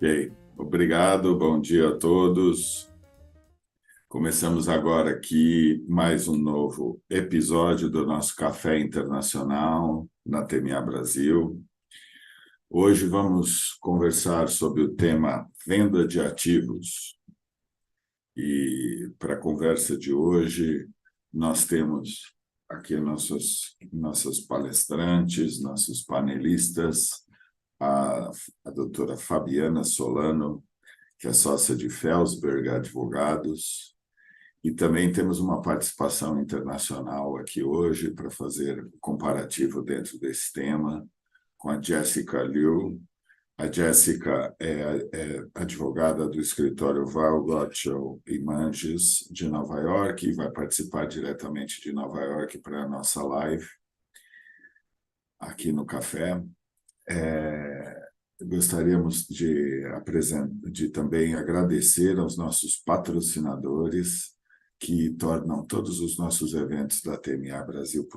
Ok, obrigado, bom dia a todos. Começamos agora aqui mais um novo episódio do nosso Café Internacional na TMA Brasil. Hoje vamos conversar sobre o tema Venda de Ativos. E para a conversa de hoje, nós temos aqui nossas palestrantes, nossos panelistas, a doutora Fabiana Solano, que é sócia de Felsberg, Advogados, e também temos uma participação internacional aqui hoje para fazer comparativo dentro desse tema com a Jessica Liou. A Jessica é advogada do escritório Weil, Gotshal e Manges de Nova York e vai participar diretamente de Nova York para a nossa live aqui no Café. Gostaríamos de também agradecer aos nossos patrocinadores que tornam todos os nossos eventos da TMA Brasil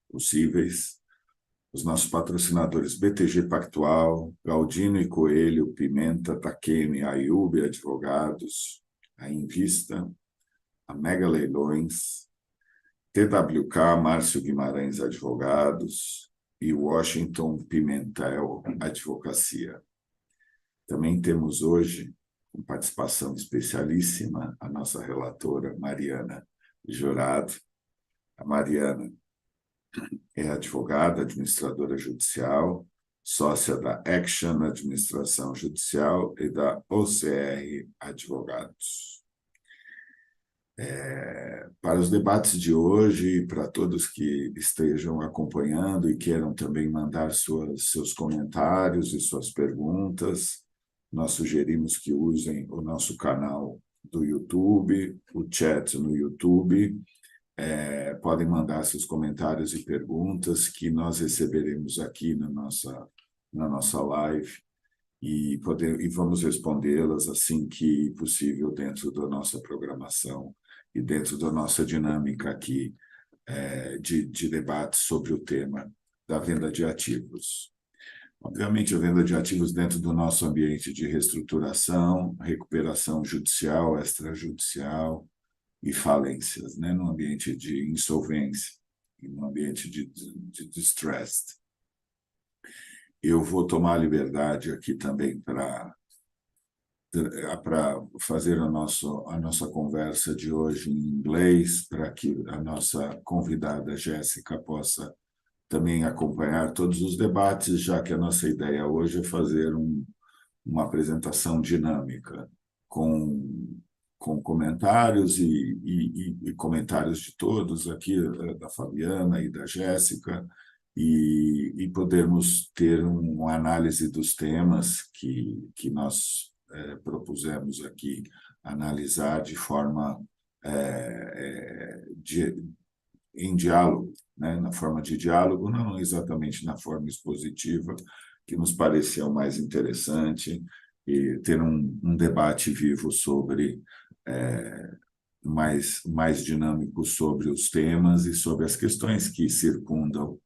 possíveis. Os nossos patrocinadores BTG Pactual, Galdino e Coelho, Pimenta, Taquene, Ayub Advogados, a Invista, a Mega Leilões, TWK, Márcio Guimarães Advogados e Washington Pimentel Advocacia. Também temos hoje, com participação especialíssima, a nossa relatora Mariana Jurado. A Mariana é advogada, administradora judicial, sócia da Action Administração Judicial e da OCR Advogados. Para os debates de hoje, e para todos que estejam acompanhando e queiram também mandar seus comentários e suas perguntas, nós sugerimos que usem o nosso canal do YouTube, o chat no YouTube. Podem mandar seus comentários e perguntas que nós receberemos aqui na nossa live e vamos respondê-las assim que possível dentro da nossa programação e dentro da nossa dinâmica aqui de debate sobre o tema da venda de ativos. Obviamente, a venda de ativos dentro do nosso ambiente de reestruturação, recuperação judicial, extrajudicial e falências, né? No ambiente de insolvência e no ambiente de distressed. Eu vou tomar a liberdade aqui também para fazer a nossa conversa de hoje em inglês, para que a nossa convidada Jéssica possa também acompanhar todos os debates, já que a nossa ideia hoje é fazer uma apresentação dinâmica com comentários e comentários de todos aqui, da Fabiana e da Jéssica, e podermos ter uma análise dos temas que nós propusemos aqui analisar de forma em diálogo, né? Na forma de diálogo, não exatamente na forma expositiva, que nos pareceu mais interessante, e ter um debate vivo sobre mais dinâmico sobre os temas e sobre as questões que circundam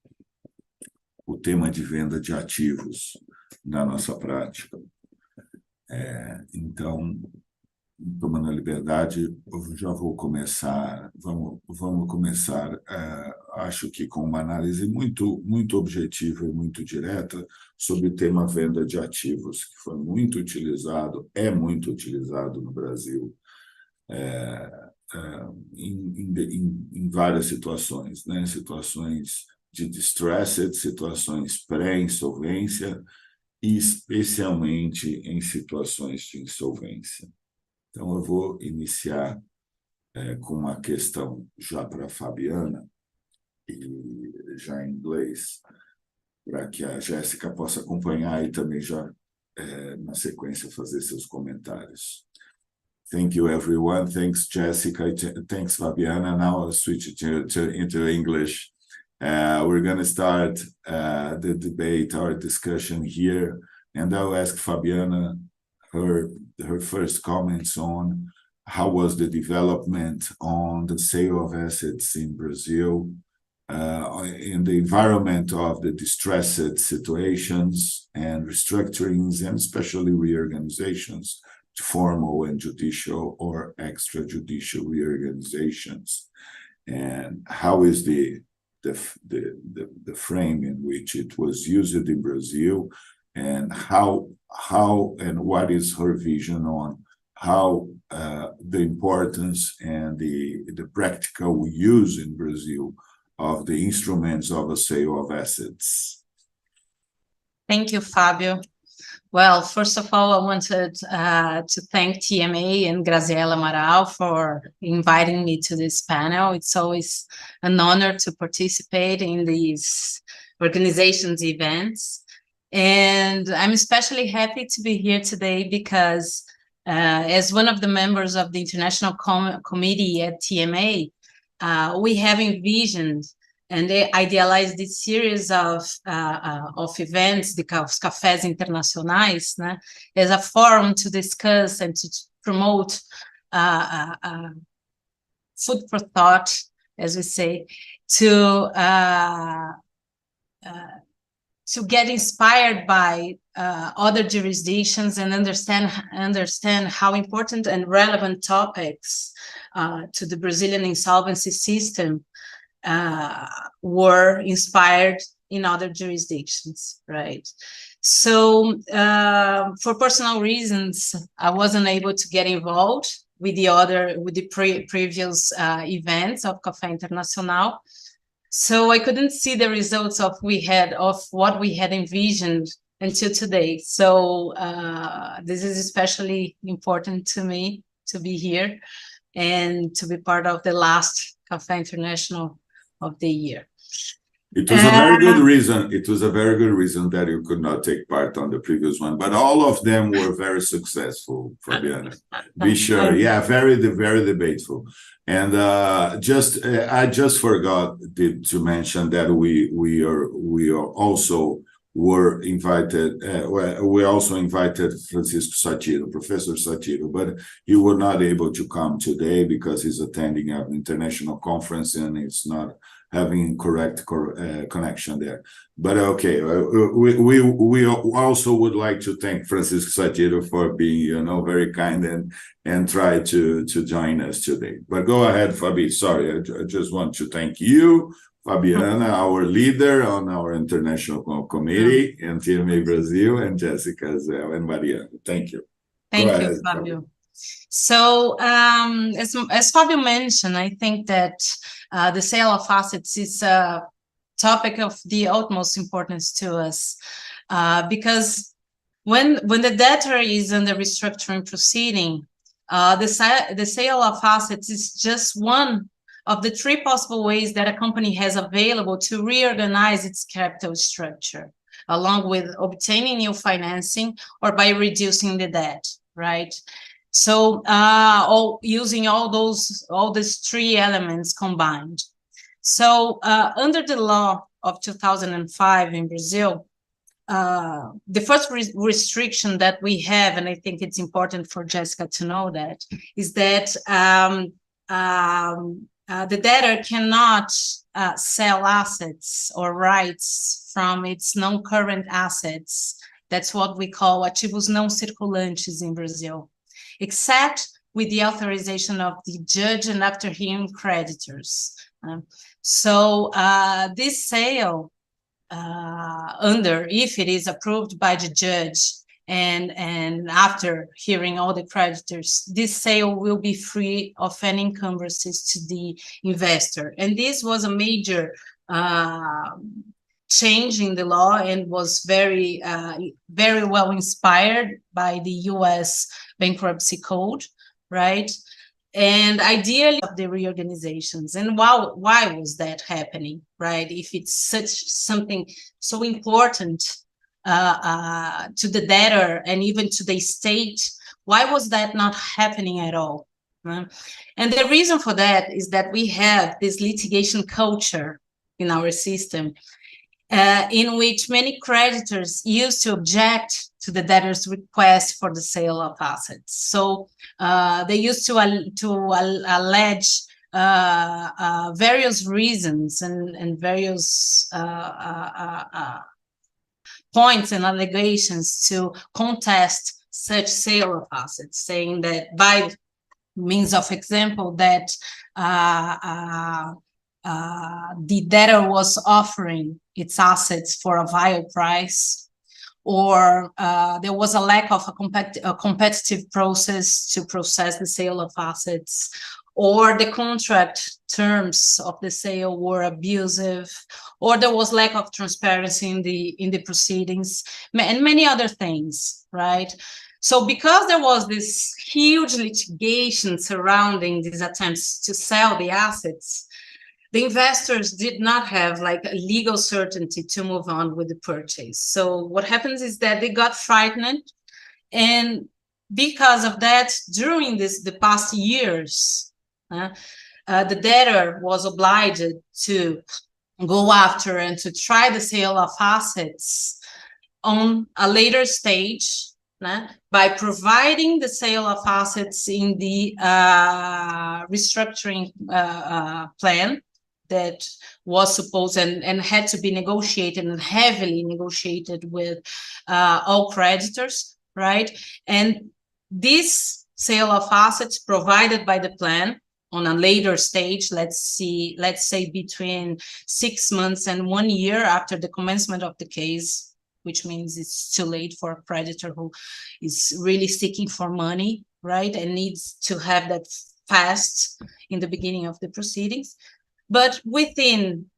o tema de venda de ativos na nossa prática. Então, tomando a liberdade, eu já vou começar, vamos começar, acho que com uma análise muito objetiva e muito direta sobre o tema venda de ativos, que foi muito utilizado, é muito utilizado no Brasil, em várias situações, né? Situações de distressed, situações pré-insolvência e especialmente em situações de insolvência. Então, eu vou iniciar com uma questão já para a Fabiana, e já em inglês, para que a Jéssica possa acompanhar e também já, na sequência, fazer seus comentários. Thank you, everyone. Thanks, Jessica. Thanks, Fabiana. Now I'll switch into English. We're going to start the debate, our discussion here, and I'll ask Fabiana her first comments on how was the development on the sale of assets in Brazil in the environment of the distressed situations and restructurings, and especially reorganizations, formal and judicial or extrajudicial reorganizations, and how is the frame in which it was used in Brazil, and how and what is her vision on how the importance and the practical use in Brazil of the instruments of a sale of assets. Thank you, Fábio. Well, first of all, I wanted to thank TMA and Graziella Amaral for inviting me to this panel. It's always an honor to participate in these organizations' events. And I'm especially happy to be here today because as one of the members of the International Committee at TMA, we have envisioned and they idealized this series of events, the Cafés Internacionais, né, as a forum to discuss and to promote food for thought, as we say, to get inspired by other jurisdictions and understand how important and relevant topics to the Brazilian insolvency system were inspired in other jurisdictions, right? So for personal reasons, I wasn't able to get involved with the previous events of Café Internacional. So I couldn't see the results of what we had envisioned until today. So this is especially important to me to be here and to be part of the last Café International of the year. It was a very good reason. It was a very good reason that you could not take part on the previous one, but all of them were very successful, Fabiana. Be sure, yeah, very debateful. And I just forgot to mention that we also were invited. We also invited Francisco Satiro, Professor Satiro, but he was not able to come today because he's attending an international conference and it's not having correct connection there. But okay, we also would like to thank Francisco Satiro for being, very kind and try to join us today. But go ahead, Fabi. Sorry, I just want to thank you, Fabiana, our leader on our international committee, and TMA Brazil, and Jessica as well, and Mariana. Thank you. Thank you, Fábio. So as Fábio mentioned, I think that the sale of assets is a topic of the utmost importance to us because when the debtor is under restructuring proceeding, the sale of assets is just one of the three possible ways that a company has available to reorganize its capital structure, along with obtaining new financing or by reducing the debt, right? So using all these three elements combined. So under the law of 2005 in Brazil, the first restriction that we have, and I think it's important for Jessica to know that, is that the debtor cannot sell assets or rights from its non-current assets. That's what we call ativos não circulantes in Brazil, except with the authorization of the judge and after him creditors. So this sale, if it is approved by the judge and after hearing all the creditors, this sale will be free of any encumbrances to the investor. And this was a major change in the law and was very well inspired by the US bankruptcy code, right? And ideally of the reorganizations. And why was that happening, right? If it's something so important to the debtor and even to the state, why was that not happening at all? And the reason for that is that we have this litigation culture in our system in which many creditors used to object to the debtor's request for the sale of assets. So they used to allege various reasons and various points and allegations to contest such sale of assets, saying that by means of example that the debtor was offering its assets for a vile price, or there was a lack of a competitive process to process the sale of assets, or the contract terms of the sale were abusive, or there was lack of transparency in the proceedings, and many other things, right? So because there was this huge litigation surrounding these attempts to sell the assets, the investors did not have like a legal certainty to move on with the purchase. So what happens is that they got frightened, and because of that, during the past years, the debtor was obliged to go after and to try the sale of assets on a later stage, by providing the sale of assets in the restructuring plan that was supposed and had to be negotiated and heavily negotiated with all creditors, right? And this sale of assets provided by the plan on a later stage, let's say between 6 months and 1 year after the commencement of the case, which means it's too late for a creditor who is really seeking for money, right, and needs to have that fast in the beginning of the proceedings. But within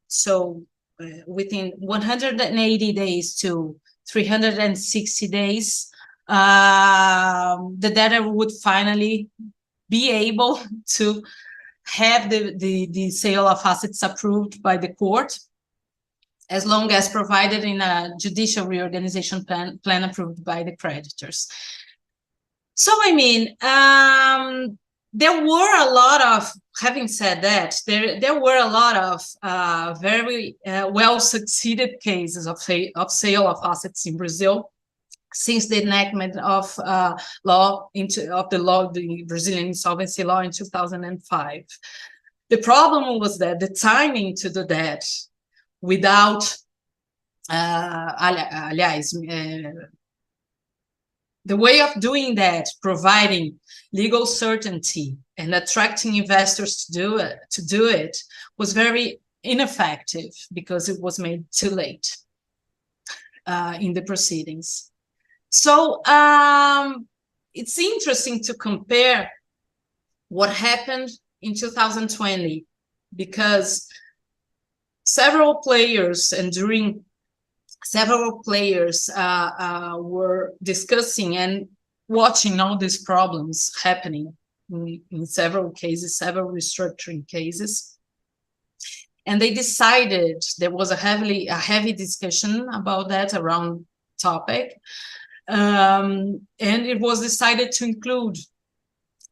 180 days to 360 days, the debtor would finally be able to have the sale of assets approved by the court, as long as provided in a judicial reorganization plan approved by the creditors. So, I mean, there were a lot of, having said that, there were a lot of very well-succeeded cases of sale of assets in Brazil since the enactment of the Brazilian insolvency law in 2005. The problem was that the timing to do that without, the way of doing that, providing legal certainty and attracting investors to do it was very ineffective because it was made too late in the proceedings. So it's interesting to compare what happened in 2020, because several players were discussing and watching all these problems happening in several cases, several restructuring cases. And they decided, there was a heavy discussion about that around topic. And it was decided to include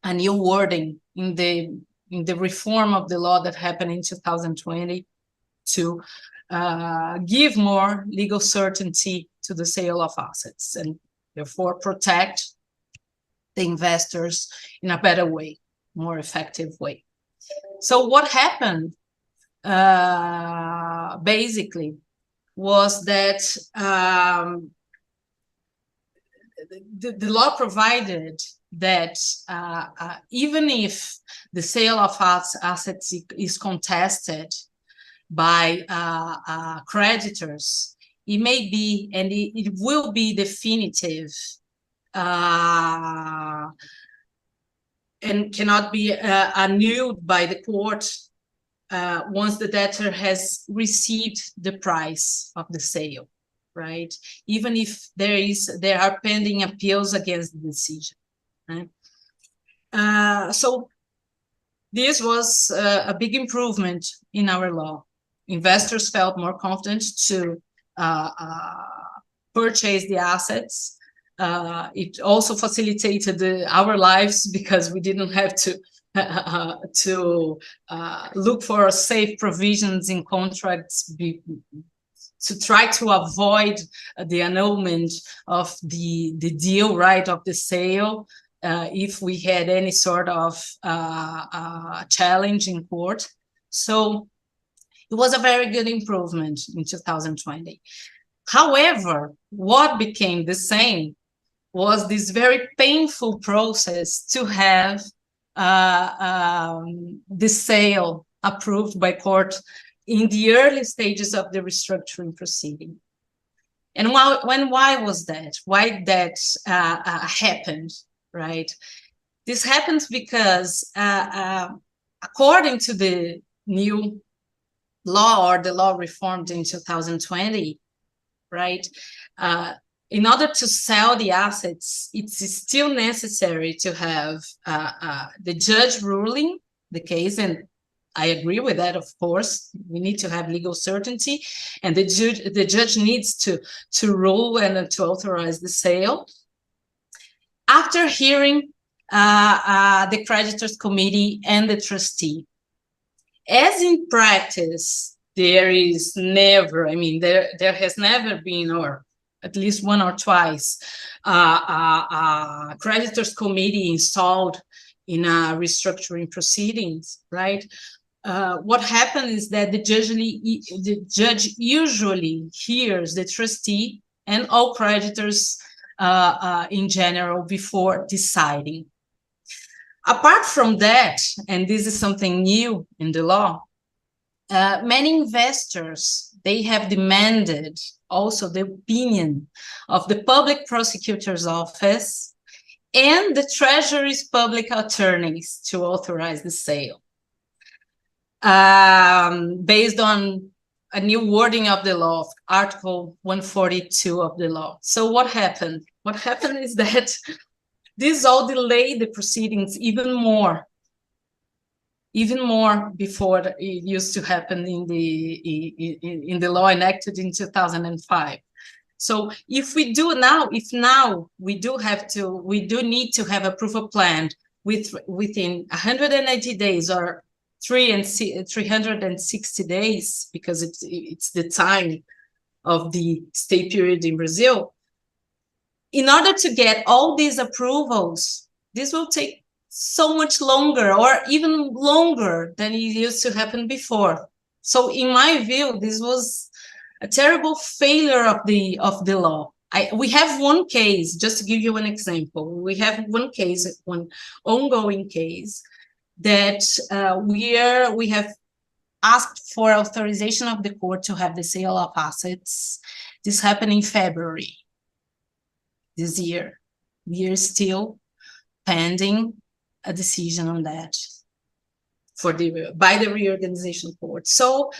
a new wording in the reform of the law that happened in 2020 to give more legal certainty to the sale of assets and therefore protect the investors in a better way, more effective way. So what happened basically was that the law provided that even if the sale of assets is contested by creditors, it may be, and it will be definitive and cannot be annulled by the court once the debtor has received the price of the sale, right? Even if there are pending appeals against the decision. Right? So this was a big improvement in our law. Investors felt more confident to purchase the assets. It also facilitated our lives because we didn't have to look for safe provisions in contracts to try to avoid the annulment of the deal, right, of the sale. if we had any sort of challenge in court. So it was a very good improvement in 2020. However, what became the same was this very painful process to have the sale approved by court in the early stages of the restructuring proceeding. And why was that? Why that happened, right? This happens because according to the new law, or the law reformed in 2020, right? In order to sell the assets, it's still necessary to have the judge ruling the case, and I agree with that, of course. We need to have legal certainty, and the judge needs to rule and to authorize the sale. After hearing the creditors committee and the trustee, as in practice, there is never, I mean, there has never been, or at least one or twice, creditors committee installed in restructuring proceedings, right? What happened is that the judge usually hears the trustee and all creditors in general before deciding. Apart from that, and this is something new in the law, many investors, they have demanded also the opinion of the public prosecutor's office and the Treasury's public attorneys to authorize the sale, based on a new wording of the law, Article 142 of the law. So what happened? What happened is that this all delayed the proceedings even more before it used to happen in the law enacted in 2005. So if we do now, we do need to have a proof of plan within 180 days or 360 days, because it's the time of the stay period in Brazil. In order to get all these approvals, this will take so much longer, or even longer than it used to happen before. So in my view, this was a terrible failure of the law. We have one case, just to give you an example. We have one case, one ongoing case, that we have asked for authorization of the court to have the sale of assets. This happened in February this year. We are still pending a decision on that by the reorganization court. So,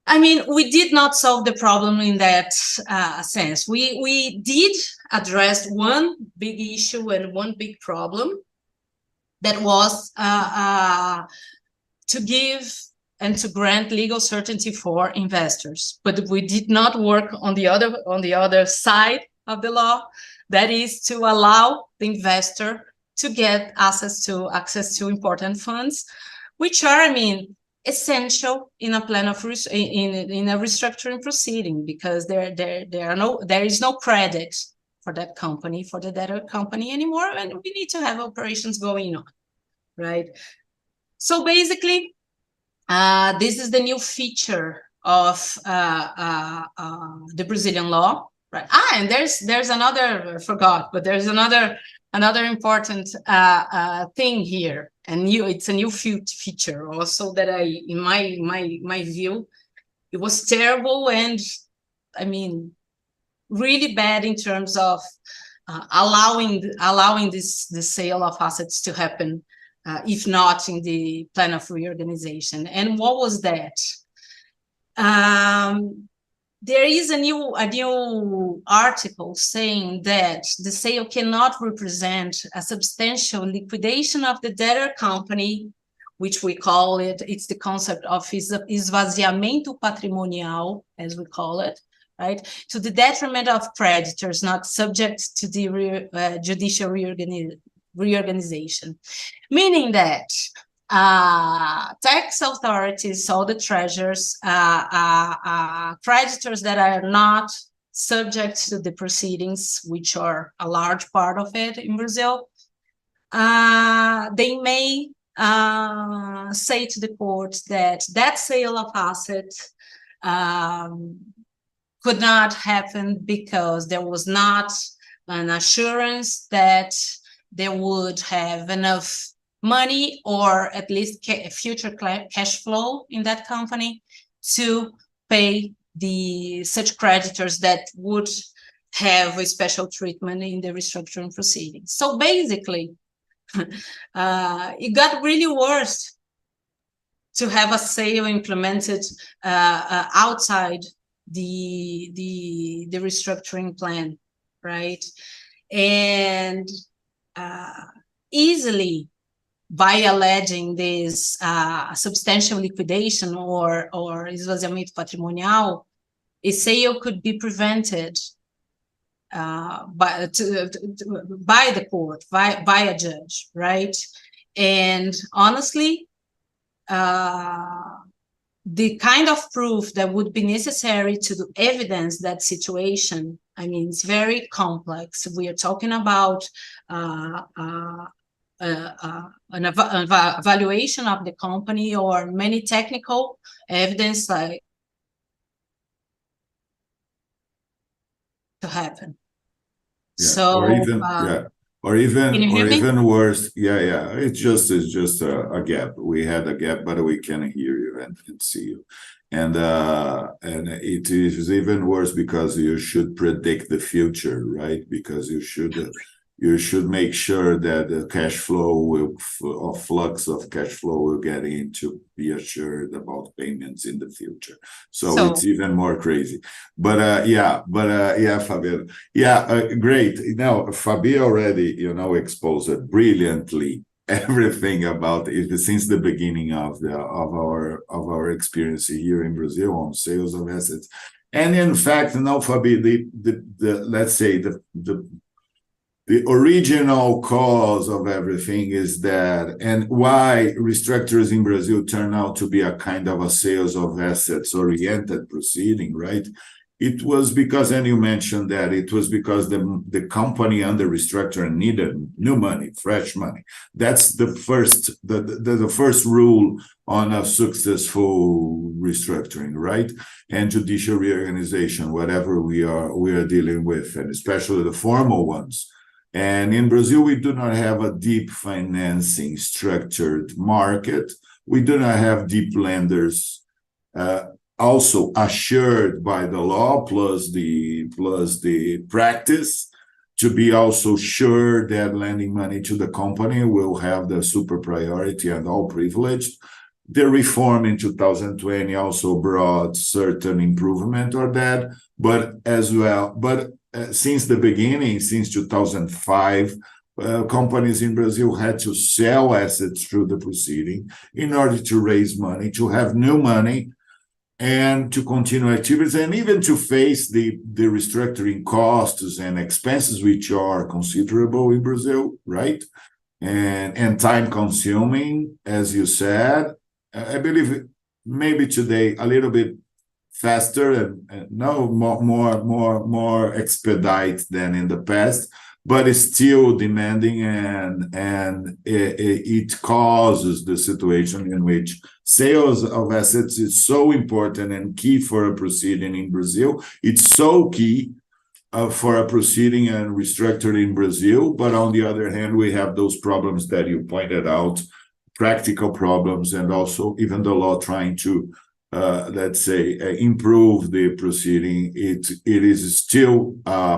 I mean, we did not solve the problem in that sense. We did address one big issue and one big problem, that was to give and to grant legal certainty for investors. But we did not work on the other side of the law, that is to allow the investor to get access to important funds, which are, I mean, essential in a plan of in a restructuring proceeding, because there is no credit for that company, for the debtor company anymore, and we need to have operations going on, right? So basically, this is the new feature of the Brazilian law, right? And there's another, I forgot, but there's another important thing here, and it's a new feature also that in my view, it was terrible, and I mean, really bad in terms of allowing the sale of assets to happen, if not in the plan of reorganization. And what was that? There is a new article saying that the sale cannot represent a substantial liquidation of the debtor company, which we call it, it's the concept of esvaziamento patrimonial, as we call it, right? To the detriment of creditors not subject to the judicial reorganization. Meaning that tax authorities, all the treasurers, creditors that are not subject to the proceedings, which are a large part of it in Brazil, they may say to the court that that sale of assets could not happen because there was not an assurance that they would have enough money or at least future cash flow in that company to pay such creditors that would have a special treatment in the restructuring proceedings. So basically, it got really worse to have a sale implemented outside the restructuring plan, right? And easily, by alleging this substantial liquidation or esvaziamento patrimonial, a sale could be prevented by the court, by a judge, right? And honestly, the kind of proof that would be necessary to evidence that situation, I mean, it's very complex. We are talking about an evaluation of the company or many technical evidence like to happen. Yeah. So, or even worse, it's just a gap. We had a gap, but we can hear you and see you, and it is even worse because you should predict the future, right? Because you should make sure that the cash flow or flux of cash flow will get in to be assured about payments in the future. So it's even more crazy. But Fabiana. Great. Now, Fabio already, exposed it brilliantly everything about it since the beginning of our experience here in Brazil on sales of assets. And in fact, now, Fabio, let's say the original cause of everything is that, and why restructures in Brazil turn out to be a kind of a sales of assets oriented proceeding, right? It was because, and you mentioned that, it was because the company under restructuring needed new money, fresh money. That's the first rule on a successful restructuring, right? And judicial reorganization, whatever we are dealing with, and especially the formal ones. And in Brazil, we do not have a deep financing structured market. We do not have deep lenders also assured by the law, plus the practice to be also sure that lending money to the company will have the super priority and all privileged. The reform in 2020 also brought certain improvement on that, but since the beginning, since 2005, companies in Brazil had to sell assets through the proceeding in order to raise money, to have new money, and to continue activities, and even to face the restructuring costs and expenses, which are considerable in Brazil, right? And time-consuming, as you said. I believe maybe today a little bit faster and no more expedite than in the past, but it's still demanding, and it causes the situation in which sales of assets is so important and key for a proceeding in Brazil. It's so key for a proceeding and restructuring in Brazil, but on the other hand, we have those problems that you pointed out, practical problems, and also even the law trying to let's say, improve the proceeding. It is still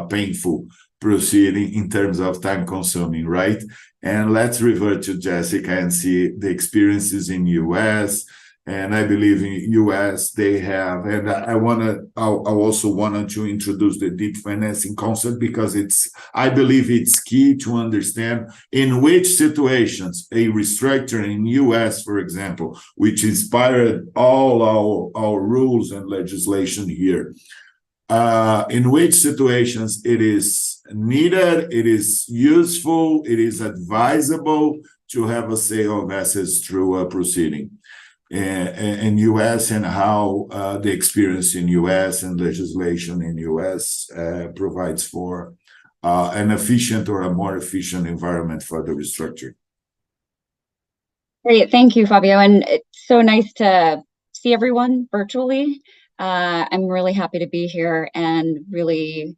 painful proceeding in terms of time consuming, right? And let's revert to Jessica and see the experiences in US. And I believe in US they have, and I also wanted to introduce the deep financing concept because I believe it's key to understand in which situations a restructuring in US, for example, which inspired all our rules and legislation here, in which situations it is needed, it is useful, it is advisable to have a sale of assets through a proceeding in US, and how the experience in US and legislation in US provides for an efficient or a more efficient environment for the restructuring. Great, thank you, Fabio. And it's so nice to see everyone virtually. I'm really happy to be here and really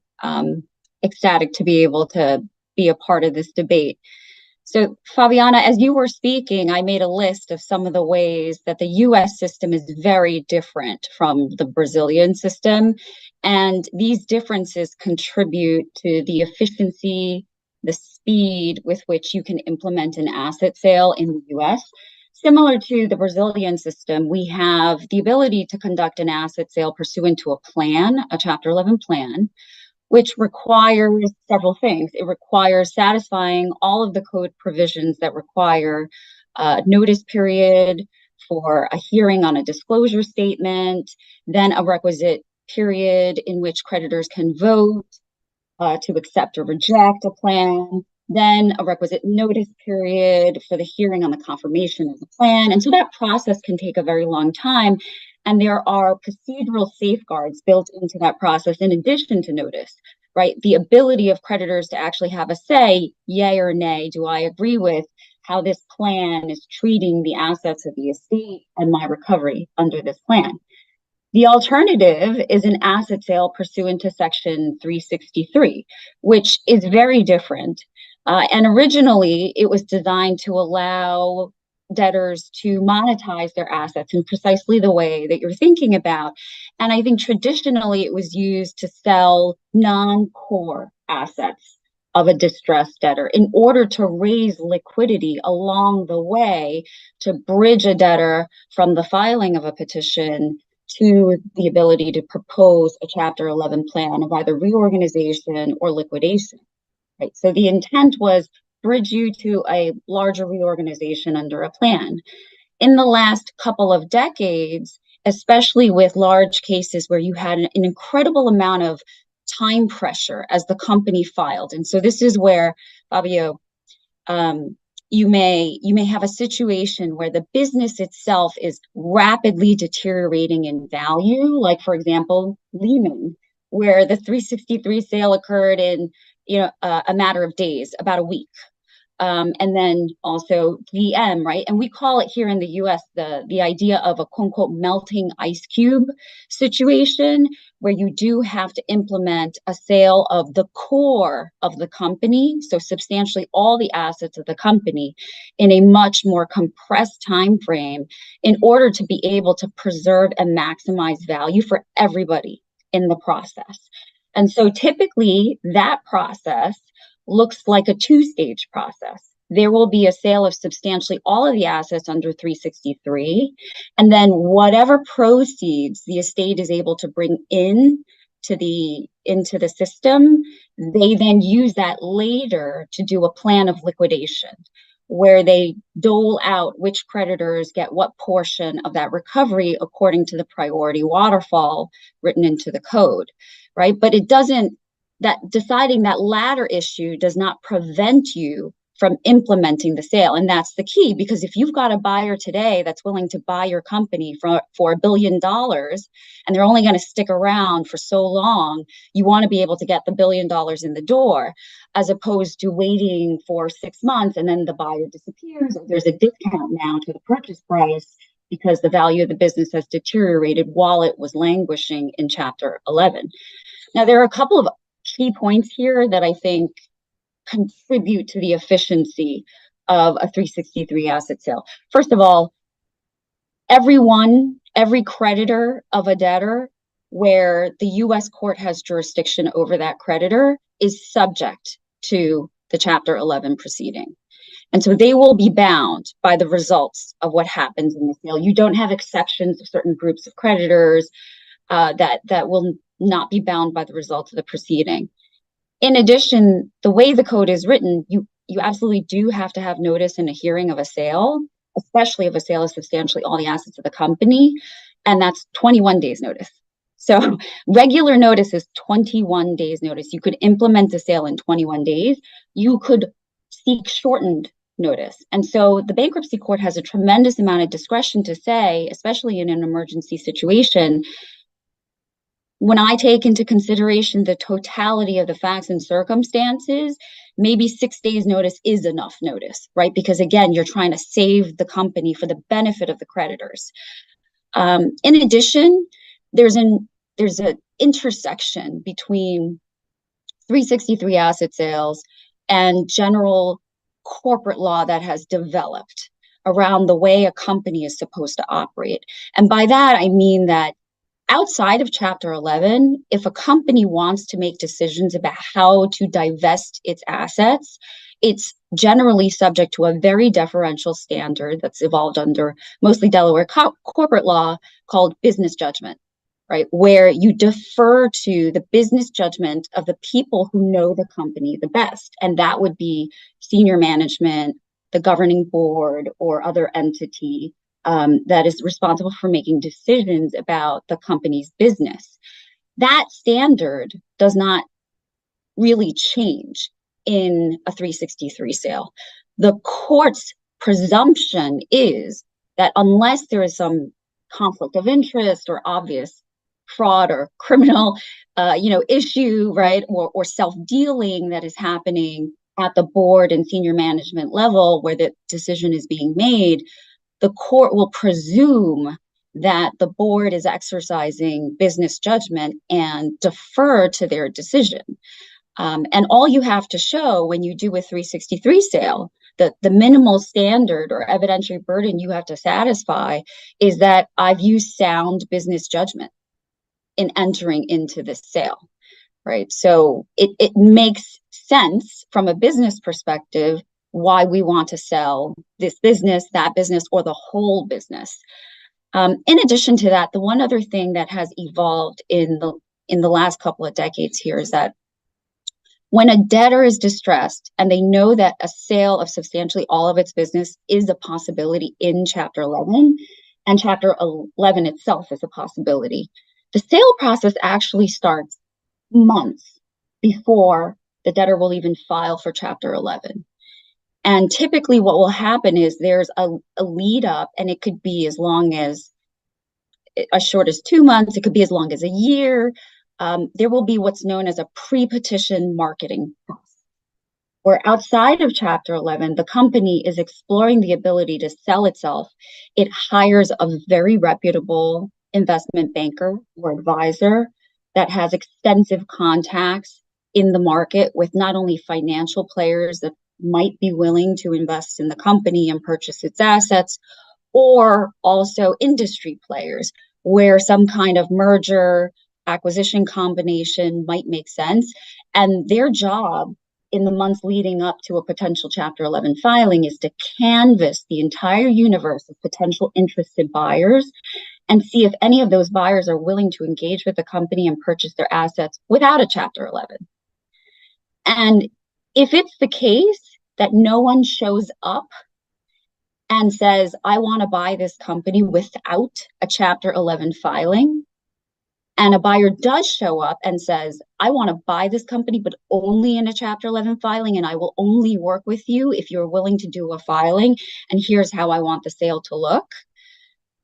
ecstatic to be able to be a part of this debate. So, Fabiana, as you were speaking, I made a list of some of the ways that the US system is very different from the Brazilian system. And these differences contribute to the efficiency, the speed with which you can implement an asset sale in the US. Similar to the Brazilian system, we have the ability to conduct an asset sale pursuant to a plan, a Chapter 11 plan, which requires several things. It requires satisfying all of the code provisions that require a notice period for a hearing on a disclosure statement, then a requisite period in which creditors can vote to accept or reject a plan, then a requisite notice period for the hearing on the confirmation of the plan. And so that process can take a very long time. And there are procedural safeguards built into that process in addition to notice, right? The ability of creditors to actually have a say, yay or nay, do I agree with how this plan is treating the assets of the estate and my recovery under this plan? The alternative is an asset sale pursuant to Section 363, which is very different. And originally, it was designed to allow debtors to monetize their assets in precisely the way that you're thinking about. And I think traditionally it was used to sell non-core assets of a distressed debtor in order to raise liquidity along the way to bridge a debtor from the filing of a petition to the ability to propose a Chapter 11 plan of either reorganization or liquidation. Right. So the intent was bridge you to a larger reorganization under a plan. In the last couple of decades, especially with large cases where you had an incredible amount of time pressure as the company filed. And so this is where, Fabio, you may have a situation where the business itself is rapidly deteriorating in value, like, for example, Lehman, where the 363 sale occurred in a matter of days, about a week. And then also VM, right? And we call it here in the US the idea of a quote unquote melting ice cube situation, where you do have to implement a sale of the core of the company, so substantially all the assets of the company, in a much more compressed time frame in order to be able to preserve and maximize value for everybody in the process. And so typically that process looks like a two-stage process. There will be a sale of substantially all of the assets under 363, and then whatever proceeds the estate is able to bring into the system, they then use that later to do a plan of liquidation, where they dole out which creditors get what portion of that recovery according to the priority waterfall written into the code, right? But deciding that latter issue does not prevent you from implementing the sale. And that's the key, because if you've got a buyer today that's willing to buy your company for $1 billion, and they're only going to stick around for so long, you want to be able to get the $1 billion in the door, as opposed to waiting for 6 months and then the buyer disappears, or there's a discount now to the purchase price because the value of the business has deteriorated while it was languishing in Chapter 11. Now, there are a couple of key points here that I think contribute to the efficiency of a 363 asset sale. First of all, every creditor of a debtor where the US court has jurisdiction over that creditor is subject to the Chapter 11 proceeding. And so they will be bound by the results of what happens in the sale. You don't have exceptions of certain groups of creditors that will not be bound by the results of the proceeding. In addition, the way the code is written, you absolutely do have to have notice in a hearing of a sale, especially if a sale is substantially all the assets of the company, and that's 21 days notice. So regular notice is 21 days notice. You could implement the sale in 21 days. You could seek shortened notice. And so the bankruptcy court has a tremendous amount of discretion to say, especially in an emergency situation, when I take into consideration the totality of the facts and circumstances, maybe 6 days notice is enough notice, right? Because again, you're trying to save the company for the benefit of the creditors. In addition, there's an intersection between 363 asset sales and general corporate law that has developed around the way a company is supposed to operate. And by that, I mean that outside of Chapter 11, if a company wants to make decisions about how to divest its assets, it's generally subject to a very deferential standard that's evolved under mostly Delaware corporate law called business judgment, right? Where you defer to the business judgment of the people who know the company the best. And that would be senior management, the governing board, or other entity that is responsible for making decisions about the company's business. That standard does not really change in a 363 sale. The court's presumption is that unless there is some conflict of interest or obvious fraud or criminal issue, right, or self-dealing that is happening at the board and senior management level where the decision is being made, the court will presume that the board is exercising business judgment and defer to their decision. And all you have to show when you do a 363 sale, the minimal standard or evidentiary burden you have to satisfy is that I've used sound business judgment in entering into this sale, right? So it makes sense from a business perspective why we want to sell this business, that business, or the whole business. In addition to that, the one other thing that has evolved in the last couple of decades here is that when a debtor is distressed and they know that a sale of substantially all of its business is a possibility in Chapter 11, and Chapter 11 itself is a possibility, the sale process actually starts months before the debtor will even file for Chapter 11. And typically what will happen is there's a lead up, and it could be as long as short as 2 months, it could be as long as a year. There will be what's known as a pre-petition marketing process, where outside of Chapter 11, the company is exploring the ability to sell itself. It hires a very reputable investment banker or advisor that has extensive contacts in the market with not only financial players that might be willing to invest in the company and purchase its assets, or also industry players where some kind of merger acquisition combination might make sense. And their job in the months leading up to a potential Chapter 11 filing is to canvass the entire universe of potential interested buyers and see if any of those buyers are willing to engage with the company and purchase their assets without a Chapter 11. And if it's the case that no one shows up and says, I want to buy this company without a Chapter 11 filing, and a buyer does show up and says, I want to buy this company, but only in a Chapter 11 filing, and I will only work with you if you're willing to do a filing, and here's how I want the sale to look,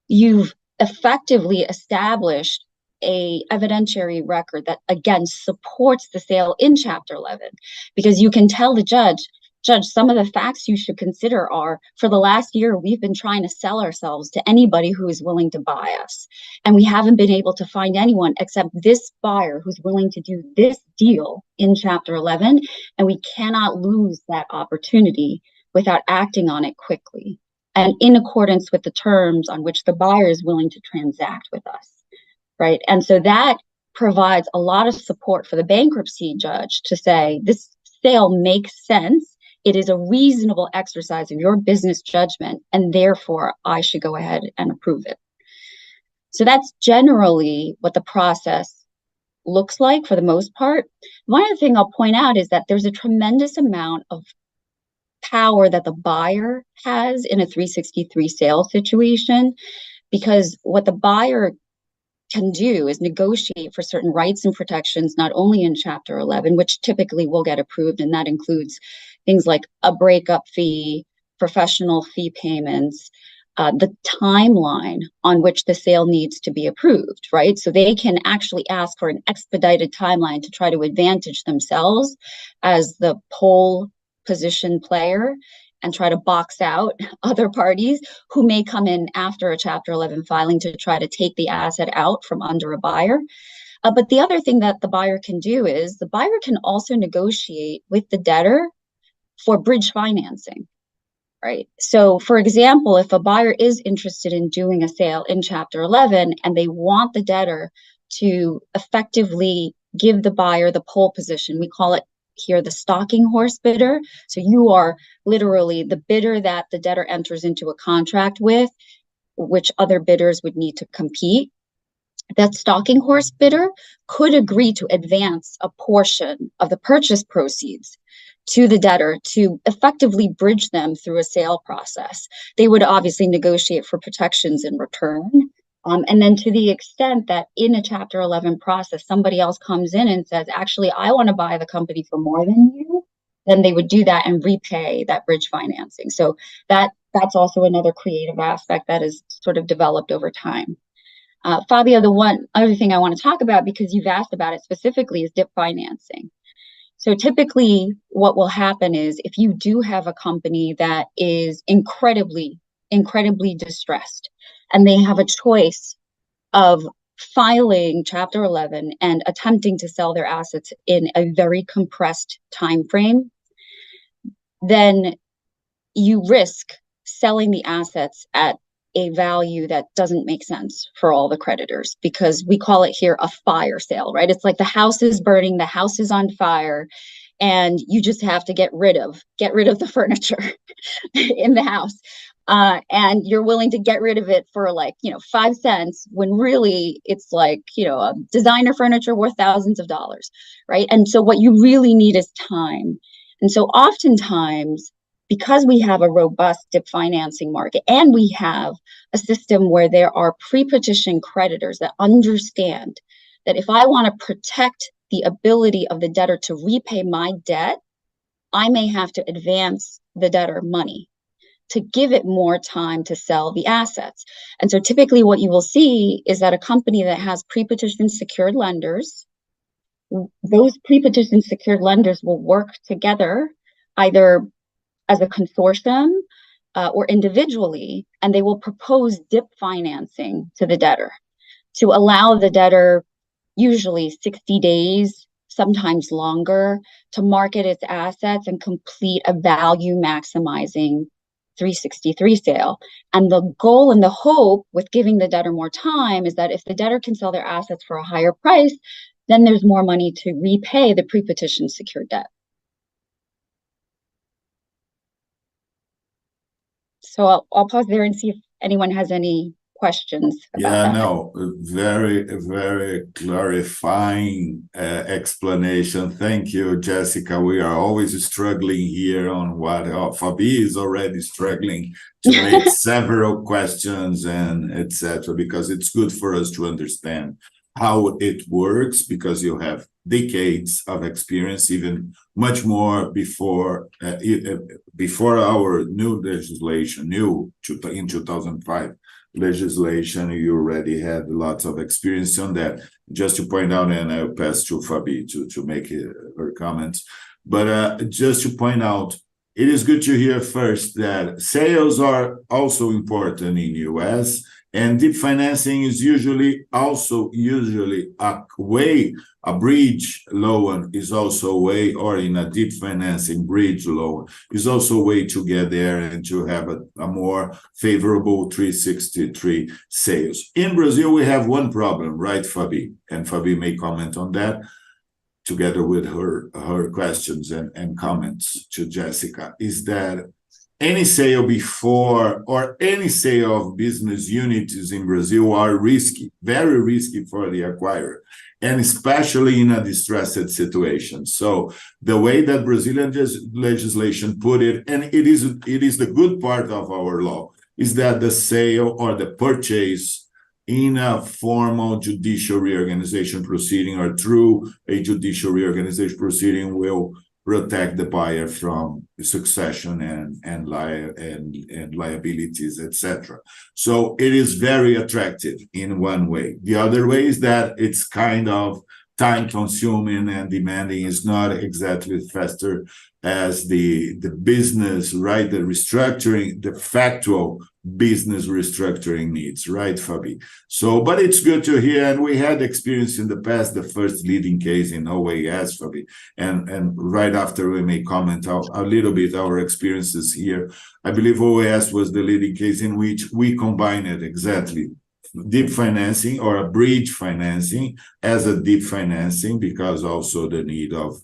you've effectively established a evidentiary record that, again, supports the sale in Chapter 11, because you can tell the judge, some of the facts you should consider are, for the last year, we've been trying to sell ourselves to anybody who is willing to buy us. And we haven't been able to find anyone except this buyer who's willing to do this deal in Chapter 11. And we cannot lose that opportunity without acting on it quickly and in accordance with the terms on which the buyer is willing to transact with us, right? And so that provides a lot of support for the bankruptcy judge to say, this sale makes sense. It is a reasonable exercise of your business judgment, and therefore I should go ahead and approve it. So that's generally what the process looks like for the most part. One other thing I'll point out is that there's a tremendous amount of power that the buyer has in a 363 sale situation, because what the buyer can do is negotiate for certain rights and protections, not only in Chapter 11, which typically will get approved, and that includes things like a breakup fee, professional fee payments, the timeline on which the sale needs to be approved, right? So they can actually ask for an expedited timeline to try to advantage themselves as the pole position player and try to box out other parties who may come in after a Chapter 11 filing to try to take the asset out from under a buyer. But the other thing that the buyer can do is the buyer can also negotiate with the debtor for bridge financing. Right. So, for example, if a buyer is interested in doing a sale in Chapter 11 and they want the debtor to effectively give the buyer the pole position, we call it here the stalking horse bidder. So you are literally the bidder that the debtor enters into a contract with, which other bidders would need to compete. That stalking horse bidder could agree to advance a portion of the purchase proceeds to the debtor to effectively bridge them through a sale process. They would obviously negotiate for protections in return. And then to the extent that in a Chapter 11 process, somebody else comes in and says, actually, I want to buy the company for more than you, then they would do that and repay that bridge financing. So that's also another creative aspect that is sort of developed over time. Fabio, the one other thing I want to talk about, because you've asked about it specifically, is DIP financing. So typically what will happen is if you do have a company that is incredibly distressed and they have a choice of filing Chapter 11 and attempting to sell their assets in a very compressed time frame, then you risk selling the assets at a value that doesn't make sense for all the creditors, because we call it here a fire sale, right? It's like the house is burning, the house is on fire, and you just have to get rid of the furniture in the house. And you're willing to get rid of it for 5 cents when really it's a designer furniture worth thousands of dollars, right? And so what you really need is time. And so oftentimes, because we have a robust DIP financing market and we have a system where there are pre-petition creditors that understand that if I want to protect the ability of the debtor to repay my debt, I may have to advance the debtor money to give it more time to sell the assets. And so typically what you will see is that a company that has pre-petition secured lenders, those pre-petition secured lenders will work together either as a consortium or individually, and they will propose DIP financing to the debtor to allow the debtor usually 60 days, sometimes longer, to market its assets and complete a value maximizing 363 sale. And the goal and the hope with giving the debtor more time is that if the debtor can sell their assets for a higher price, then there's more money to repay the pre-petition secured debt. So I'll pause there and see if anyone has any questions about that. No, very, very clarifying explanation. Thank you, Jessica. We are always struggling here on what Fabi is already struggling to make several questions and etc. because it's good for us to understand how it works, because you have decades of experience, even much more before our new legislation, in 2005 legislation, you already had lots of experience on that. Just to point out, and I'll pass to Fabi to make her comments, but just to point out, it is good to hear first that sales are also important in US, and DIP financing is usually a way, a bridge loan is also a way, or in a DIP financing bridge loan is also a way to get there and to have a more favorable 363 sales. In Brazil, we have one problem, right, Fabi? And Fabi may comment on that together with her questions and comments to Jessica, is that any sale before or any sale of business units in Brazil are risky, very risky for the acquirer, and especially in a distressed situation. So the way that Brazilian legislation put it, and it is the good part of our law, is that the sale or the purchase in a formal judicial reorganization proceeding or through a judicial reorganization proceeding will protect the buyer from succession and liabilities, etc. So it is very attractive in one way. The other way is that it's kind of time-consuming and demanding. Is not exactly faster as the business, right? The restructuring, the factual business restructuring needs, right, Fabi? So, but it's good to hear, and we had experience in the past, the first leading case in OAS, Fabi, and right after we may comment a little bit our experiences here. I believe OAS was the leading case in which we combined it exactly deep financing or a bridge financing as a deep financing, because also the need of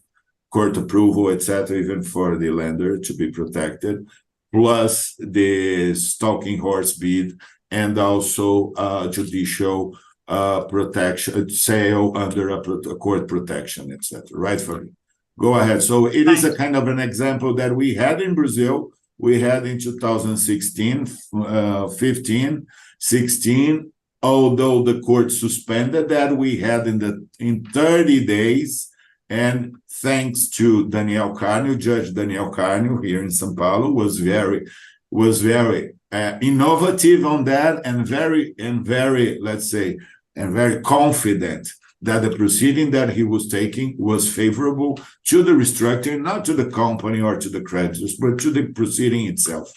court approval, etc., even for the lender to be protected, plus the stalking horse bid, and also judicial protection, sale under a court protection, etc. Right, Fabi? Go ahead. So it is a kind of an example that we had in Brazil. We had in 2016, 15, 16, although the court suspended that, we had in 30 days, and thanks to Daniel Carnio, Judge Daniel Carnio here in São Paulo, was very innovative on that, and very, let's say, and very confident that the proceeding that he was taking was favorable to the restructuring, not to the company or to the creditors, but to the proceeding itself,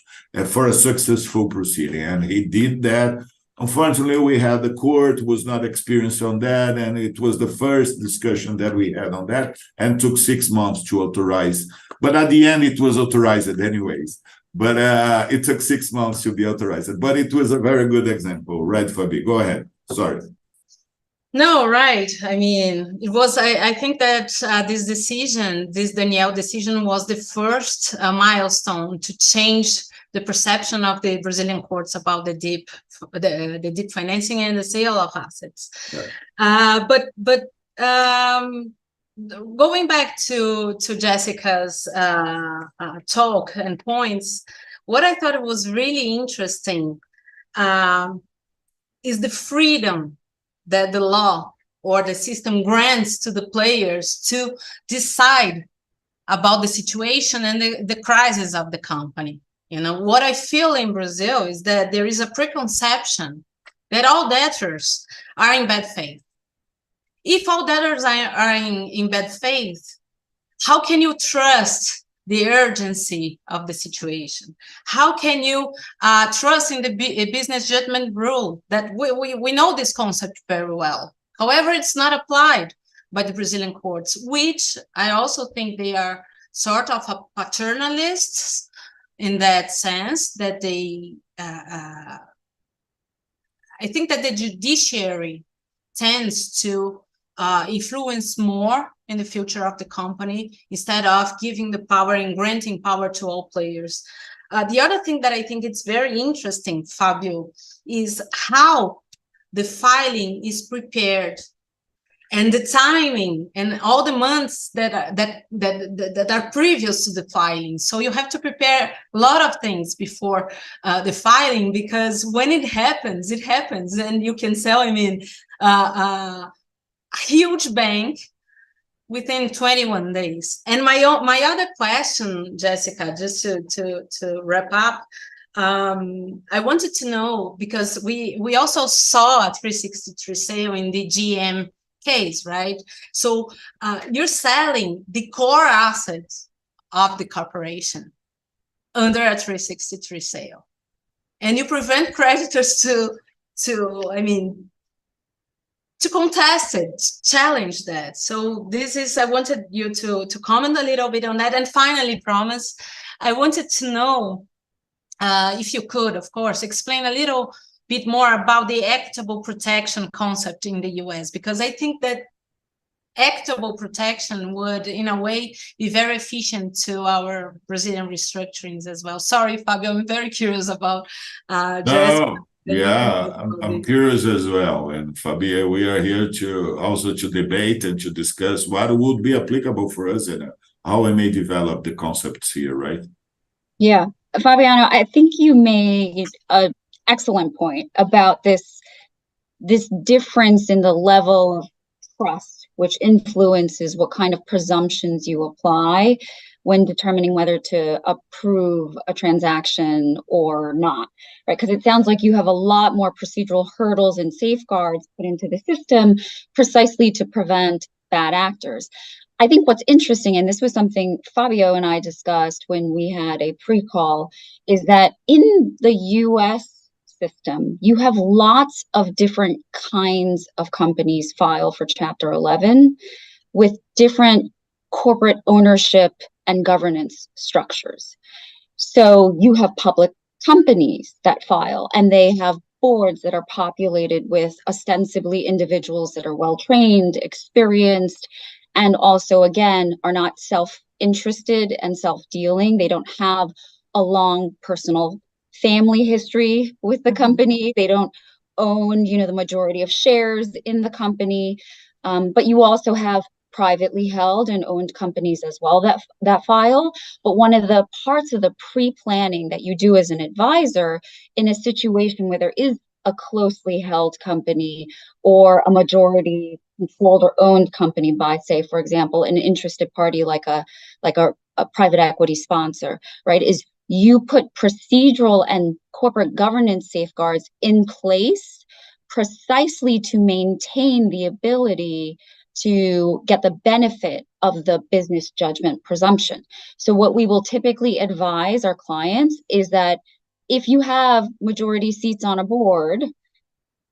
for a successful proceeding. And he did that. Unfortunately, we had the court was not experienced on that, and it was the first discussion that we had on that, and took 6 months to authorize. But at the end, it was authorized anyways. But it took 6 months to be authorized. But it was a very good example, right, Fabi? Go ahead. Sorry. No, right. I mean, it was. I think that this decision, this Daniel decision, was the first milestone to change the perception of the Brazilian courts about the deep financing and the sale of assets. Right. But going back to Jessica's talk and points, what I thought was really interesting is the freedom that the law or the system grants to the players to decide about the situation and the crisis of the company. You know, what I feel in Brazil is that there is a preconception that all debtors are in bad faith. If all debtors are in bad faith, how can you trust the urgency of the situation? How can you trust in the business judgment rule? That we know this concept very well. However, it's not applied by the Brazilian courts, which I also think they are sort of paternalists, in that sense, that they, I think that the judiciary tends to influence more in the future of the company instead of giving the power and granting power to all players. The other thing that I think it's very interesting, Fábio, is how the filing is prepared, and the timing and all the months that are previous to the filing. So you have to prepare a lot of things before the filing, because when it happens, and you can sell, I mean, a huge bank within 21 days. And my other question, Jessica, just to wrap up, I wanted to know, because we also saw a 363 sale in the GM case, right? So you're selling the core assets of the corporation under a 363 sale, and you prevent creditors to contest it, challenge that. So this is, I wanted you to comment a little bit on that. And finally, promise, I wanted to know if you could, of course, explain a little bit more about the equitable protection concept in the US, because I think that equitable protection would, in a way, be very efficient to our Brazilian restructurings as well. Sorry, Fábio, I'm very curious about No, yeah, I'm curious as well. And Fabio, we are here to debate and to discuss what would be applicable for us and how we may develop the concepts here, right? Yeah, Fabiana, I think you made an excellent point about this difference in the level of trust which influences what kind of presumptions you apply when determining whether to approve a transaction or not, right? Because it sounds like you have a lot more procedural hurdles and safeguards put into the system precisely to prevent bad actors. I think what's interesting, and this was something Fabio and I discussed when we had a pre-call, is that in the US system, you have lots of different kinds of companies file for Chapter 11 with different corporate ownership and governance structures. So you have public companies that file, and they have boards that are populated with ostensibly individuals that are well-trained, experienced, and also, again, are not self-interested and self-dealing. They don't have a long personal family history with the company. They don't own, the majority of shares in the company. But you also have privately held and owned companies as well that file. But one of the parts of the pre-planning that you do as an advisor in a situation where there is a closely held company or a majority controlled or owned company by, say, for example, an interested party like a private equity sponsor, right, is you put procedural and corporate governance safeguards in place precisely to maintain the ability to get the benefit of the business judgment presumption. So what we will typically advise our clients is that if you have majority seats on a board,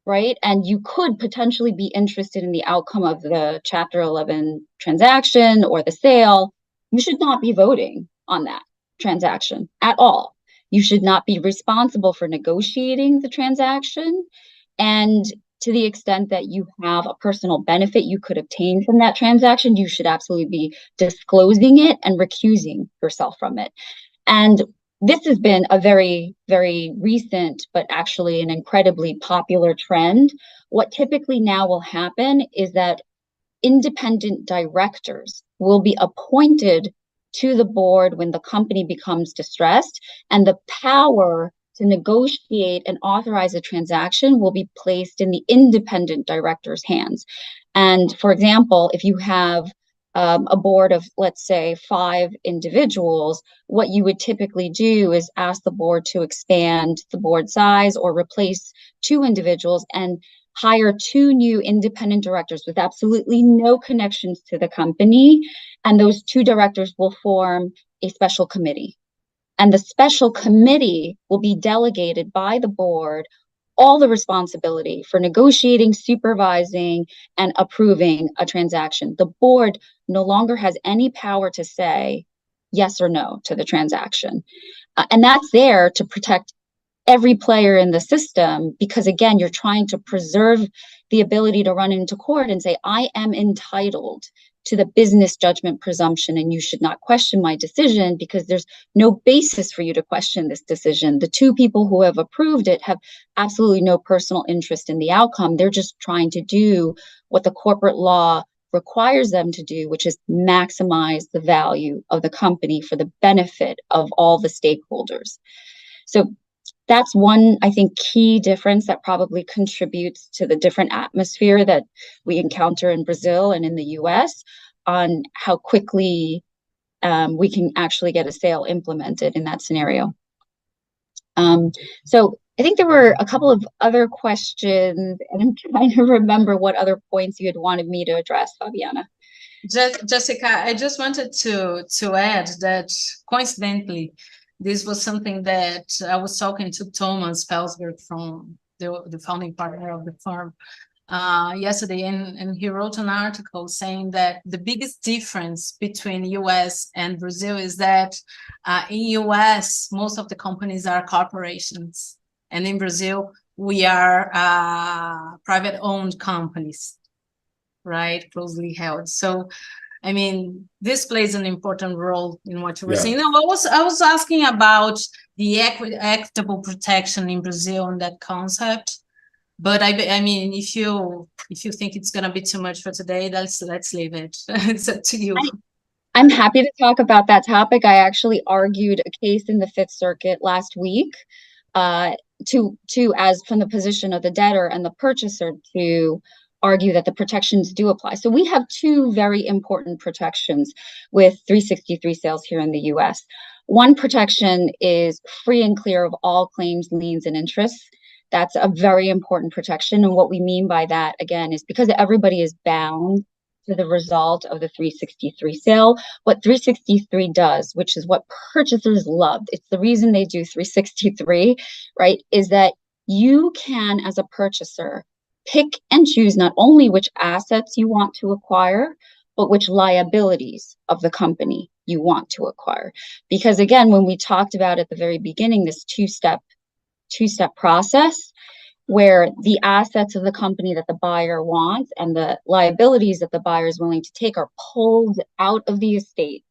right, and you could potentially be interested in the outcome of the Chapter 11 transaction or the sale, you should not be voting on that transaction at all. You should not be responsible for negotiating the transaction. And to the extent that you have a personal benefit you could obtain from that transaction, you should absolutely be disclosing it and recusing yourself from it. And this has been a very, very recent, but actually an incredibly popular trend. What typically now will happen is that independent directors will be appointed to the board when the company becomes distressed, and the power to negotiate and authorize a transaction will be placed in the independent director's hands. And for example, if you have a board of, let's say, 5 individuals, what you would typically do is ask the board to expand the board size or replace 2 individuals and hire 2 new independent directors with absolutely no connections to the company. And those 2 directors will form a special committee. And the special committee will be delegated by the board all the responsibility for negotiating, supervising, and approving a transaction. The board no longer has any power to say yes or no to the transaction. And that's there to protect every player in the system, because again, you're trying to preserve the ability to run into court and say, I am entitled to the business judgment presumption, and you should not question my decision because there's no basis for you to question this decision. The 2 people who have approved it have absolutely no personal interest in the outcome. They're just trying to do what the corporate law requires them to do, which is maximize the value of the company for the benefit of all the stakeholders. So that's one, I think, key difference that probably contributes to the different atmosphere that we encounter in Brazil and in the US on how quickly we can actually get a sale implemented in that scenario. So I think there were a couple of other questions, and I'm trying to remember what other points you had wanted me to address, Fabiana. Jessica, I just wanted to add that coincidentally, this was something that I was talking to Thomas Felsberg from the founding partner of the firm yesterday, and he wrote an article saying that the biggest difference between US and Brazil is that in US, most of the companies are corporations, and in Brazil, we are private-owned companies, right, closely held. So I mean, this plays an important role in what you were saying. No, I was asking about the equitable protection in Brazil and that concept. But I mean, if you think it's gonna be too much for today, let's leave it. It's up to you. I'm happy to talk about that topic. I actually argued a case in the Fifth Circuit last week, to as from the position of the debtor and the purchaser to argue that the protections do apply. So we have two very important protections with 363 sales here in the US. One protection is free and clear of all claims, liens, and interests. That's a very important protection. And what we mean by that, again, is because everybody is bound to the result of the 363 sale. What 363 does, which is what purchasers loved, it's the reason they do 363, right, is that you can, as a purchaser, pick and choose not only which assets you want to acquire, but which liabilities of the company you want to acquire. Because again, when we talked about at the very beginning, this two-step process, where the assets of the company that the buyer wants and the liabilities that the buyer is willing to take are pulled out of the estate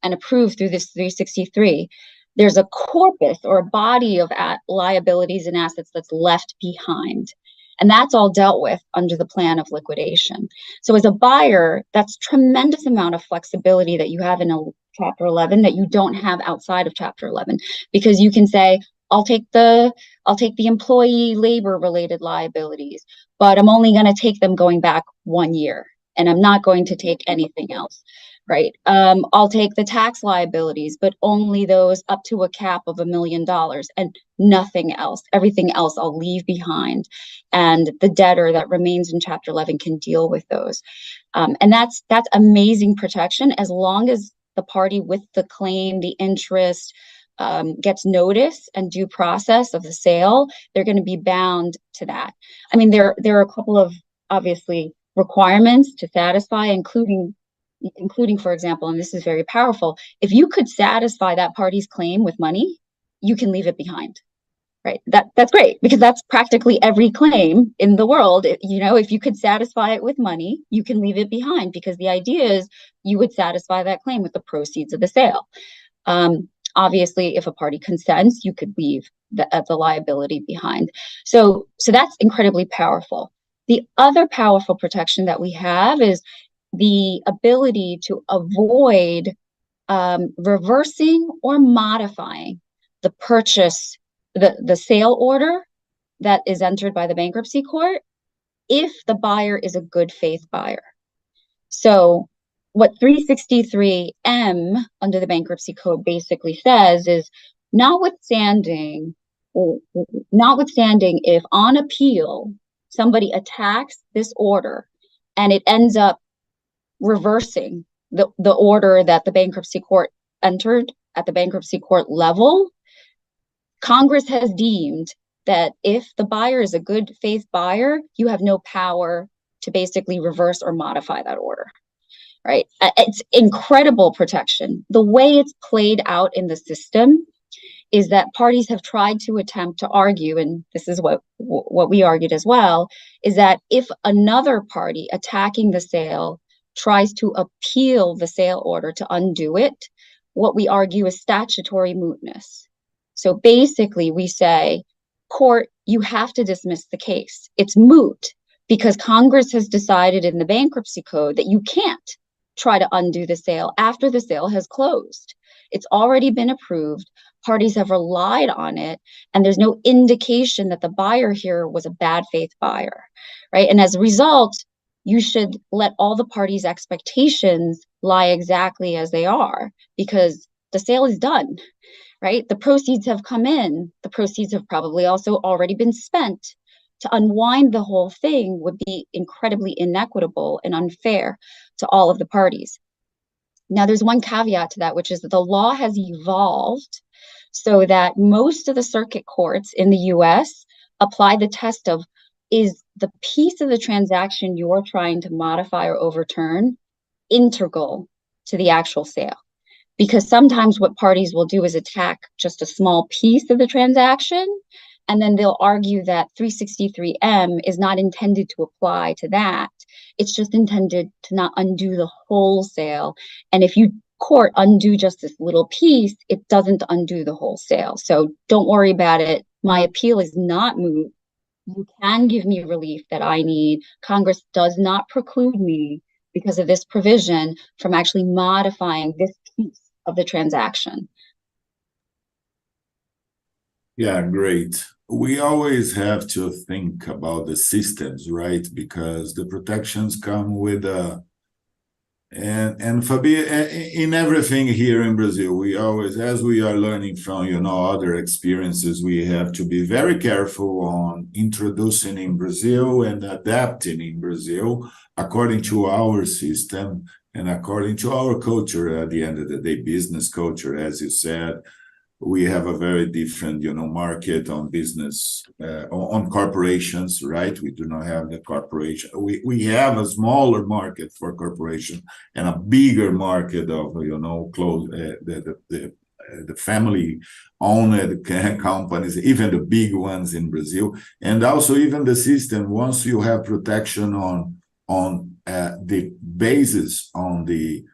and approved through this 363, there's a corpus or a body of liabilities and assets that's left behind. And that's all dealt with under the plan of liquidation. So as a buyer, that's tremendous amount of flexibility that you have in a Chapter 11 that you don't have outside of Chapter 11, because you can say, I'll take the employee labor related liabilities, but I'm only going to take them going back 1 year, and I'm not going to take anything else, right? I'll take the tax liabilities, but only those up to a cap of $1 million and nothing else. Everything else I'll leave behind, and the debtor that remains in Chapter 11 can deal with those. And that's amazing protection as long as the party with the claim, the interest, gets notice and due process of the sale, they're going to be bound to that. I mean, there are a couple of obviously requirements to satisfy, including, for example, and this is very powerful, if you could satisfy that party's claim with money, you can leave it behind, right? That's great, because that's practically every claim in the world. You know, if you could satisfy it with money, you can leave it behind, because the idea is you would satisfy that claim with the proceeds of the sale. Obviously, if a party consents, you could leave the liability behind. So that's incredibly powerful. The other powerful protection that we have is the ability to avoid reversing or modifying the purchase, the sale order that is entered by the bankruptcy court if the buyer is a good faith buyer. So what 363M under the bankruptcy code basically says is, notwithstanding if on appeal somebody attacks this order and it ends up reversing the order that the bankruptcy court entered at the bankruptcy court level, Congress has deemed that if the buyer is a good faith buyer, you have no power to basically reverse or modify that order. Right? It's incredible protection. The way it's played out in the system is that parties have tried to attempt to argue, and this is what we argued as well, is that if another party attacking the sale tries to appeal the sale order to undo it, what we argue is statutory mootness. So basically we say, court, you have to dismiss the case. It's moot because Congress has decided in the bankruptcy code that you can't try to undo the sale after the sale has closed. It's already been approved. Parties have relied on it, and there's no indication that the buyer here was a bad faith buyer, right? And as a result, you should let all the parties' expectations lie exactly as they are, because the sale is done, right? The proceeds have come in. The proceeds have probably also already been spent. To unwind the whole thing would be incredibly inequitable and unfair to all of the parties. Now, there's one caveat to that, which is that the law has evolved so that most of the circuit courts in the US apply the test of, is the piece of the transaction you're trying to modify or overturn integral to the actual sale? Because sometimes what parties will do is attack just a small piece of the transaction, and then they'll argue that 363M is not intended to apply to that. It's just intended to not undo the whole sale. And if you court undo just this little piece, it doesn't undo the whole sale. So don't worry about it. My appeal is not moot. You can give me relief that I need. Congress does not preclude me, because of this provision, from actually modifying this piece of the transaction. Yeah, great. we always have to think about the systems, right? Because the protections come with and Fabi, in everything here in Brazil, we always, as we are learning from, other experiences, we have to be very careful on introducing in Brazil and adapting in Brazil according to our system and according to our culture. At the end of the day, business culture, as you said, we have a very different, market on business, on corporations, right? We do not have the corporation. We have a smaller market for corporation and a bigger market of, close the family-owned companies, even the big ones in Brazil, and also even the system. Once you have protection on the basis on the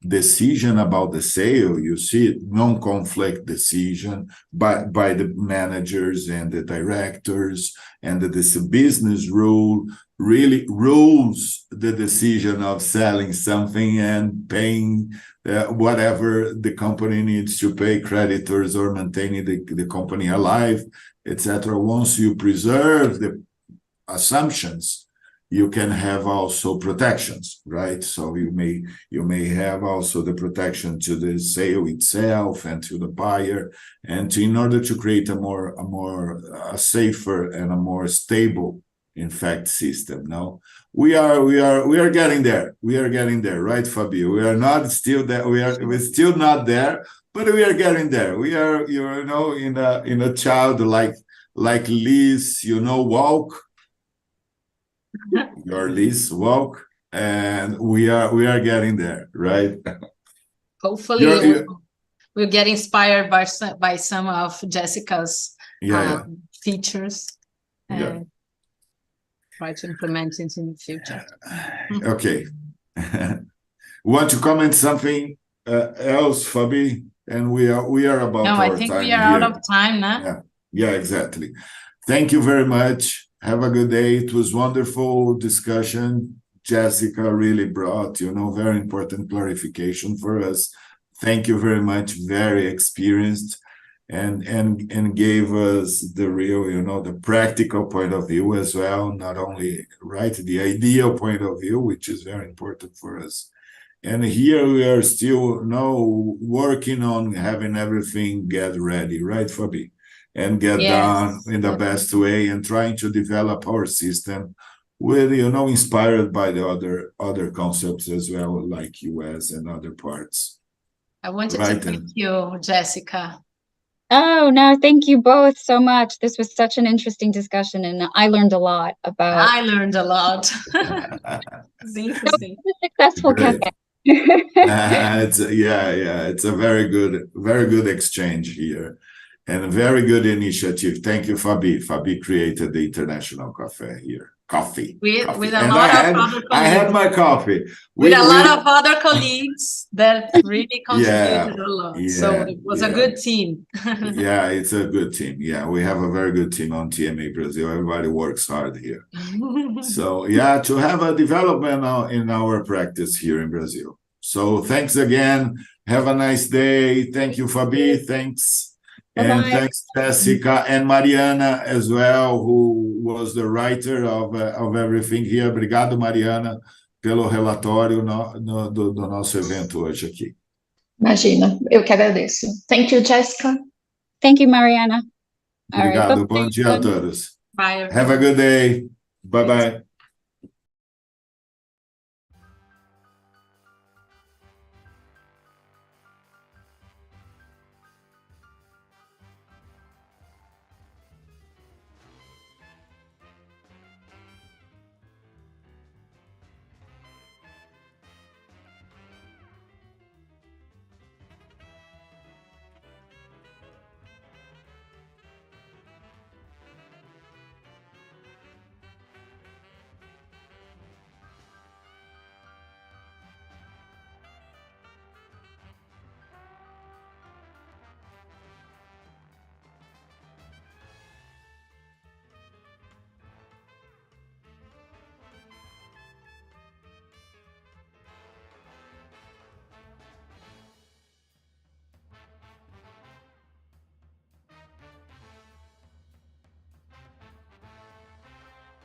decision about the sale, you see non-conflict decision by the managers and the directors, and this business rule really rules the decision of selling something and paying whatever the company needs to pay creditors or maintaining the company alive, etc. Once you preserve the assumptions, you can have also protections, right? So you may have also the protection to the sale itself and to the buyer, and in order to create a safer and a more stable, in fact, system. Now we are getting there. We are getting there, right, Fabio? We are not still there. We're still not there, but we are getting there. We are, in a child like Liz, walk. Your Liz walk, and we are getting there, right? Hopefully, we'll get inspired by some of Jessica's features and try to implement it in the future. Okay. Want to comment something else, Fabi? And we are about our time. No, I think we are out of time now. Yeah, exactly. Thank you very much. Have a good day. It was wonderful discussion. Jessica really brought, very important clarification for us. Thank you very much. Very experienced, and gave us the real, the practical point of view as well. Not only the ideal point of view, which is very important for us. And here we are still working on having everything get ready, right, Fabi? And get done in the best way, and trying to develop our system with, inspired by the other concepts as well, like US and other parts. I wanted to thank you, Jessica. Oh, no, thank you both so much. This was such an interesting discussion, and I learned a lot about... I learned a lot. It's interesting. It's a successful cafe. It's a very good exchange here. And a very good initiative. Thank you, Fabi. Fabi created the International Cafe here. Coffee. With a lot of other colleagues. I had my coffee. With a lot of other colleagues that really contributed a lot. So it was a good team. Yeah, it's a good team. Yeah, we have a very good team on TMA Brazil. Everybody works hard here. So, to have a development in our practice here in Brazil. So, thanks again. Have a nice day. Thank you, Fabi. Thanks. And thanks, Jessica and Mariana as well, who was the writer of everything here. Obrigado, Mariana, pelo relatório do nosso evento hoje aqui. Imagina, eu que agradeço. Thank you, Jessica. Thank you, Mariana. Obrigado. Bom dia a todos. Bye. Have a good day. Bye-bye.